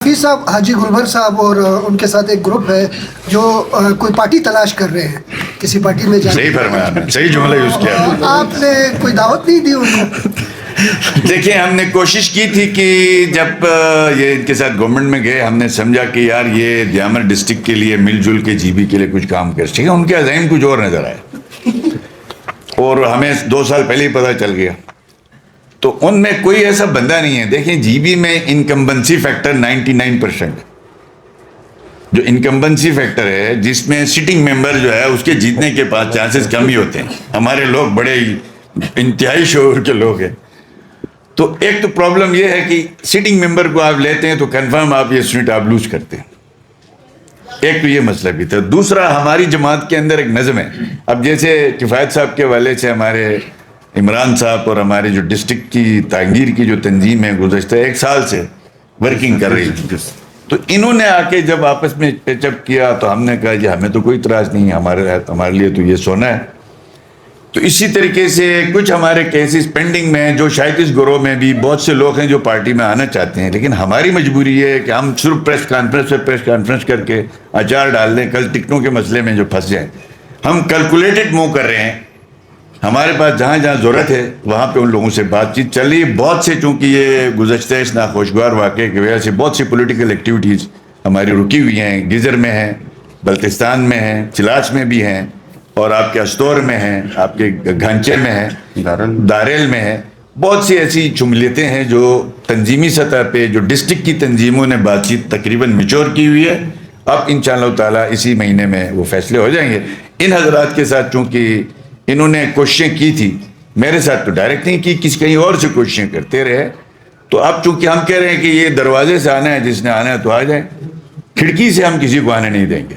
حفیظ صاحب، حاجی گلبر صاحب اور ان کے ساتھ ایک گروپ ہے جو کوئی پارٹی تلاش کر رہے ہیں، کسی پارٹی میں جانے. صحیح فرمایا آپ نے، صحیح جملہ یوز کیا. آپ نے کوئی دعوت نہیں دی ان کو؟ دیکھیں، ہم نے کوشش کی تھی کہ جب یہ ان کے ساتھ گورنمنٹ میں گئے، ہم نے سمجھا کہ یار یہ دیامر ڈسٹرکٹ کے لیے مل جل کے جی بی کے لیے کچھ کام کر سکے. ان کے عزائم کچھ اور نظر آئے اور ہمیں 2 سال پہلے ہی پتہ چل گیا. تو ان میں کوئی ایسا بندہ نہیں ہے. دیکھیں، جی بی میں انکمبنسی فیکٹر 99%، جو انکمبنسی فیکٹر ہے جس میں سٹنگ ممبر جو ہے اس کے جیتنے کے پاس چانسز کم ہی ہوتے ہیں. ہمارے لوگ بڑے انتہائی شعور کے لوگ ہیں. تو ایک تو پرابلم یہ ہے کہ سٹنگ ممبر کو آپ لیتے ہیں تو کنفرم آپ یہ سیٹ آپ لوز کرتے ہیں. ایک تو یہ مسئلہ بھی تھا. دوسرا، ہماری جماعت کے اندر ایک نظم ہے. اب جیسے کفایت صاحب کے والے سے ہمارے عمران صاحب اور ہمارے جو ڈسٹرکٹ کی تعمیر کی جو تنظیم ہے گزشتہ 1 سال سے ورکنگ کر رہی تھی، تو انہوں نے آ کے جب آپس میں پیچ اپ کیا تو ہم نے کہا جی ہمیں تو کوئی اعتراض نہیں ہے، ہمارے لیے تو یہ سونا ہے. تو اسی طریقے سے کچھ ہمارے کیسز پینڈنگ میں ہیں، جو شاید اس گروہ میں بھی بہت سے لوگ ہیں جو پارٹی میں آنا چاہتے ہیں. لیکن ہماری مجبوری یہ ہے کہ ہم صرف پریس کانفرنس کر کے اچار ڈال دیں، کل ٹکٹوں کے مسئلے میں جو پھنس جائیں. ہم کیلکولیٹڈ موو کر رہے ہیں. ہمارے پاس جہاں جہاں ضرورت ہے وہاں پہ ان لوگوں سے بات چیت چل رہی ہے. بہت سے، چونکہ یہ گزشتہ اس ناخوشگوار واقعے کی وجہ سے بہت سی پولیٹیکل ایکٹیویٹیز ہماری رکی ہوئی ہیں. گیزر میں ہیں، بلتستان میں ہیں، چلاس میں بھی ہیں، اور آپ کے استور میں ہیں، آپ کے گھانچے میں ہیں، داریل میں ہیں. بہت سی ایسی شمولیتیں ہیں جو تنظیمی سطح پہ جو ڈسٹرکٹ کی تنظیموں نے بات چیت تقریباً میچور کی ہوئی ہے. اب انشاءاللہ تعالیٰ اسی مہینے میں وہ فیصلے ہو جائیں گے. ان حضرات کے ساتھ چونکہ انہوں نے کوششیں کی تھی، میرے ساتھ تو ڈائریکٹ نہیں کی، کسی کہیں اور سے کوششیں کرتے رہے. تو اب چونکہ ہم کہہ رہے ہیں کہ یہ دروازے سے آنا ہے، جس نے آنا ہے تو آ جائے، کھڑکی سے ہم کسی کو آنے نہیں دیں گے.